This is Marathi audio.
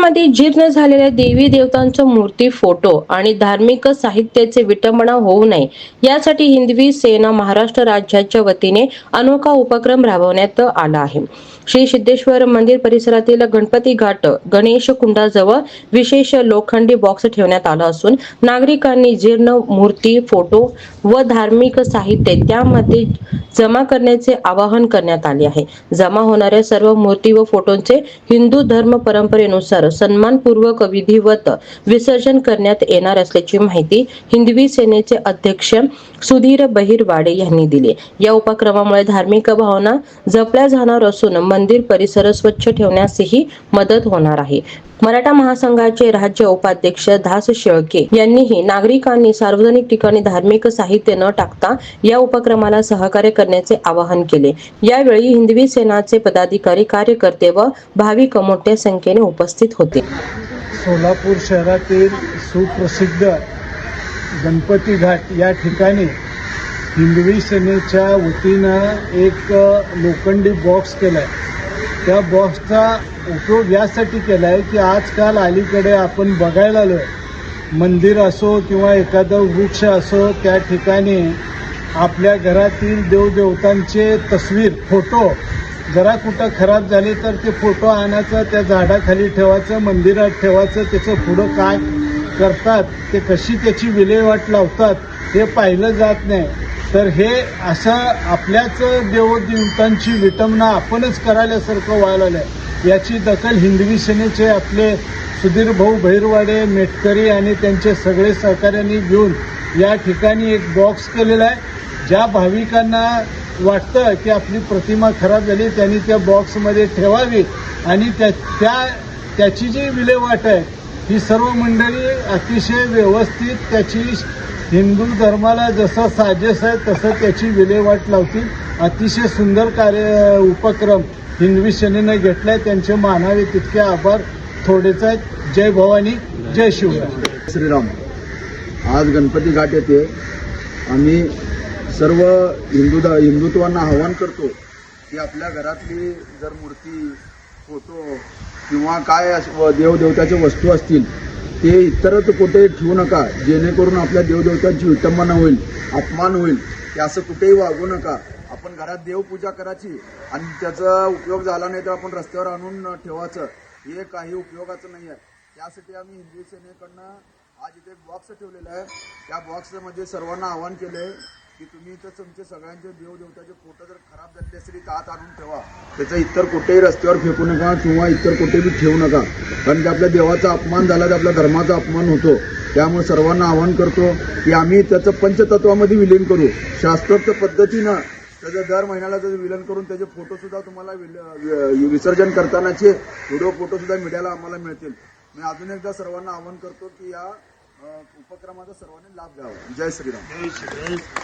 मंदिरामध्ये जीर्ण झालेल्या देवी देवतांच्या मूर्ती, फोटो आणि धार्मिक साहित्याचे विटंबना होऊ नये यासाठी हिंदवी सेना महाराष्ट्र राज्याच्या वतीने अनोखा उपक्रम राबवण्यात आला आहे। श्री सिद्धेश्वर मंदिर परिसरातील गणपती घाट गणेश कुंडाजवळ विशेष लोखंडी बॉक्स ठेवण्यात आला असून नागरिकांनी जीर्ण मूर्ती, फोटो व धार्मिक साहित्य त्यामध्ये जमा करण्याचे आवाहन करण्यात आले आहे। जमा होणाऱ्या सर्व मूर्ती व फोटोंचे हिंदू धर्म परंपरेनुसार सन्मानपूर्वक विधिवत विसर्जन करण्यात येणार असल्याची माहिती हिंदवी सेनेचे अध्यक्ष सुधीर बहिरवाडे यांनी दिली। या उपक्रमामुळे धार्मिक भावना जपल्या जाणार असून मंदिर परिसर स्वच्छ ठेवण्यासही मदत होणार आहे। मराठा महासंघाचे राज्य उपाध्यक्ष दास शेळके यांनीही नागरिकांनी सार्वजनिक ठिकाणी धार्मिक साहित्य न टाकता या उपक्रमाला सहकार्य करण्याचे आवाहन केले। यावेळी हिंदवी सेनाचे पदाधिकारी, कार्यकर्ते व भाविक मोठ्या संख्येने उपस्थित होते। सोलापूर शहरातील सुप्रसिद्ध गणपती घाट या ठिकाणी हिंदवी सेनेच्या वतीनं एक लोखंडी बॉक्स केलाय। त्या बॉक्सचा उपयोग यासाठी केला आहे की आजकाल अलीकडे आपण बघायला आलो मंदिर असो किंवा एखादं वृक्ष असो त्या ठिकाणी आपल्या घरातील देवदेवतांचे तस्वीर, फोटो जरा कुठं खराब झाले तर ते फोटो आणायचं, त्या झाडाखाली ठेवायचं, मंदिरात ठेवायचं, त्याचं पुढं काय करतात ते कशी त्याची विल्हेवाट लावतात हे पाहिलं जात नाही। तर हे असं आपल्याच देवदेवतांची विटंबना आपणच करायल्यासारखं व्हायला लागलं। याची दखल हिंदवी सेनेचे आपले सुधीर भाऊ बहिरवाडे, मेटकरी आणि त्यांचे सगळे सहकार्यांनी घेऊन या ठिकाणी एक बॉक्स केलेला आहे। ज्या भाविकांना वाटतं की आपली प्रतिमा खराब झाली त्यांनी त्या बॉक्समध्ये ठेवावी आणि त्याची जी विल्हेवाट आहे ही सर्व मंडळी अतिशय व्यवस्थित त्याची हिंदू धर्माला जसं साजेस आहे तसं त्याची विल्हेवाट लावतील। अतिशय सुंदर उपक्रम हिंदवी सेनेनं घेतलाय, त्यांचे मानावे तितके आभार थोडेच आहेत। जय भवानी, जय शिवराय। श्रीराम। आज गणपती घाट येथे आम्ही सर्व हिंदुत्वांना आवाहन करतो की आपल्या घरातली जर मूर्ती, फोटो किंवा काय देवदेवताच्या वस्तू असतील ते इतरच कुठे ठेवू नका, जेणेकरून आपल्या देवदेवतांची विटंबना होईल, अपमान होईल। ते असं कुठेही वागू नका। आपण घरात देवपूजा करायची आणि त्याचा उपयोग झाला नाही तर आपण रस्त्यावर आणून ठेवायचं, हे काही उपयोगाचं नाही आहे। त्यासाठी आम्ही हिंदवी सेनेकडनं आज इथे एक बॉक्स ठेवलेला आहे। त्या बॉक्समध्ये सर्वांना आवाहन केलं आहे की तुम्ही इथं तुमचे सगळ्यांचे देवदेवताचे फोटो जर खराब झालेले असतील तर आत आणून ठेवा, त्याचं इतर कुठेही रस्त्यावर फेकू नका किंवा इतर कुठेही ठेवू नका, कारण की आपल्या देवाचा अपमान झाला तर आपल्या धर्माचा अपमान होतो। त्यामुळे सर्वांना आवाहन करतो की आम्ही त्याचं पंचतत्वामध्ये विलीन करू, शास्त्रोक्त पद्धतीनं त्याचं दर महिन्याला त्याचं विलीन करून त्याचे फोटोसुद्धा तुम्हाला विसर्जन करतानाचे व्हिडिओ फोटोसुद्धा मीडियाला आम्हाला मिळतील। मी अजून एकदा सर्वांना आवाहन करतो की या उपक्रमाचा सर्वांनी लाभ घ्यावा। जय श्रीराम।